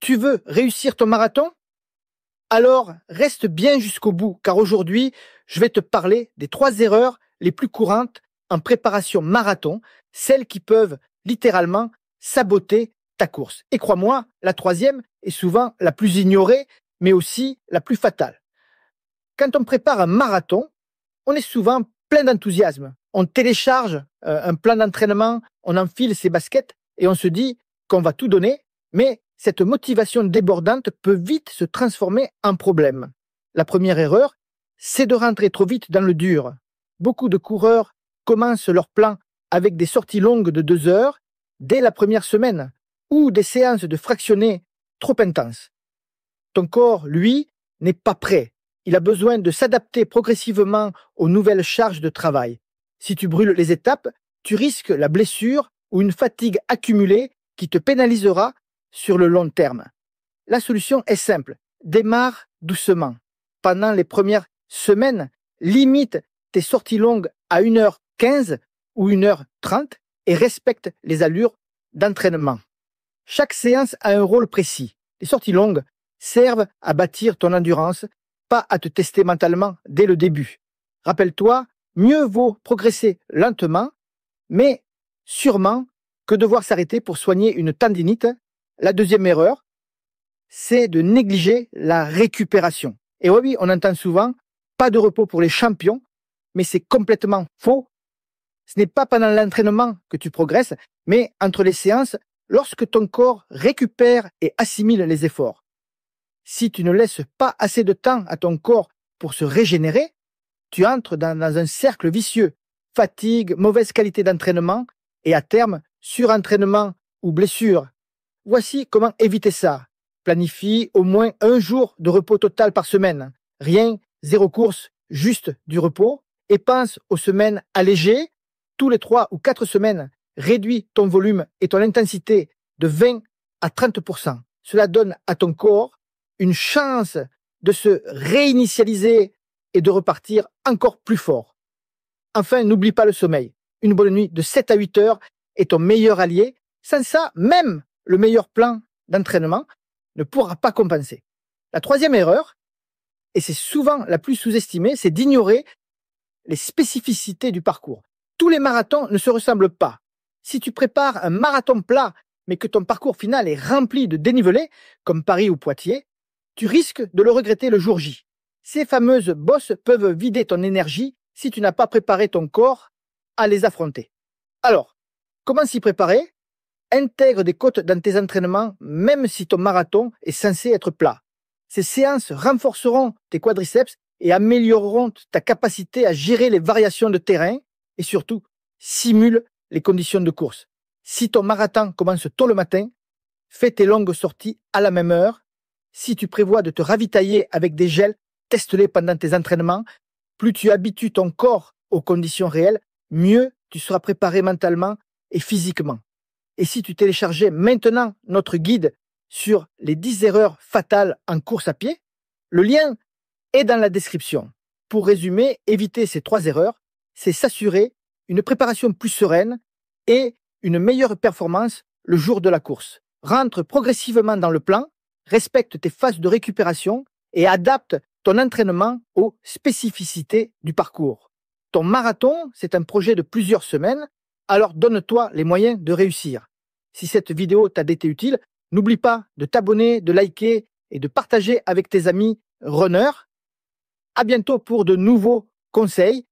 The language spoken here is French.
Tu veux réussir ton marathon? Alors, reste bien jusqu'au bout, car aujourd'hui, je vais te parler des 3 erreurs les plus courantes en préparation marathon, celles qui peuvent littéralement saboter ta course. Et crois-moi, la troisième est souvent la plus ignorée, mais aussi la plus fatale. Quand on prépare un marathon, on est souvent plein d'enthousiasme. On télécharge un plan d'entraînement, on enfile ses baskets et on se dit qu'on va tout donner, mais cette motivation débordante peut vite se transformer en problème. La première erreur, c'est de rentrer trop vite dans le dur. Beaucoup de coureurs commencent leur plan avec des sorties longues de 2 heures dès la première semaine ou des séances de fractionnés trop intenses. Ton corps, lui, n'est pas prêt. Il a besoin de s'adapter progressivement aux nouvelles charges de travail. Si tu brûles les étapes, tu risques la blessure ou une fatigue accumulée qui te pénalisera sur le long terme. La solution est simple. Démarre doucement. Pendant les premières semaines, limite tes sorties longues à 1h15 ou 1h30 et respecte les allures d'entraînement. Chaque séance a un rôle précis. Les sorties longues servent à bâtir ton endurance, pas à te tester mentalement dès le début. Rappelle-toi, mieux vaut progresser lentement, mais sûrement, que devoir s'arrêter pour soigner une tendinite. La deuxième erreur, c'est de négliger la récupération. Et oui, on entend souvent, pas de repos pour les champions, mais c'est complètement faux. Ce n'est pas pendant l'entraînement que tu progresses, mais entre les séances, lorsque ton corps récupère et assimile les efforts. Si tu ne laisses pas assez de temps à ton corps pour se régénérer, tu entres dans un cercle vicieux. Fatigue, mauvaise qualité d'entraînement et à terme, surentraînement ou blessure. Voici comment éviter ça. Planifie au moins 1 jour de repos total par semaine. Rien, 0 course, juste du repos. Et pense aux semaines allégées. Tous les 3 ou 4 semaines, réduis ton volume et ton intensité de 20 à 30%. Cela donne à ton corps une chance de se réinitialiser et de repartir encore plus fort. Enfin, n'oublie pas le sommeil. Une bonne nuit de 7 à 8 heures est ton meilleur allié. Sans ça, même le meilleur plan d'entraînement ne pourra pas compenser. La troisième erreur, et c'est souvent la plus sous-estimée, c'est d'ignorer les spécificités du parcours. Tous les marathons ne se ressemblent pas. Si tu prépares un marathon plat, mais que ton parcours final est rempli de dénivelés, comme Paris ou Poitiers, tu risques de le regretter le jour J. Ces fameuses bosses peuvent vider ton énergie si tu n'as pas préparé ton corps à les affronter. Alors, comment s'y préparer? Intègre des côtes dans tes entraînements, même si ton marathon est censé être plat. Ces séances renforceront tes quadriceps et amélioreront ta capacité à gérer les variations de terrain et surtout, simule les conditions de course. Si ton marathon commence tôt le matin, fais tes longues sorties à la même heure. Si tu prévois de te ravitailler avec des gels, teste-les pendant tes entraînements. Plus tu habitues ton corps aux conditions réelles, mieux tu seras préparé mentalement et physiquement. Et si tu téléchargeais maintenant notre guide sur les 10 erreurs fatales en course à pied, le lien est dans la description. Pour résumer, éviter ces 3 erreurs, c'est s'assurer une préparation plus sereine et une meilleure performance le jour de la course. Rentre progressivement dans le plan, respecte tes phases de récupération et adapte ton entraînement aux spécificités du parcours. Ton marathon, c'est un projet de plusieurs semaines, alors donne-toi les moyens de réussir. Si cette vidéo t'a été utile, n'oublie pas de t'abonner, de liker et de partager avec tes amis runners. À bientôt pour de nouveaux conseils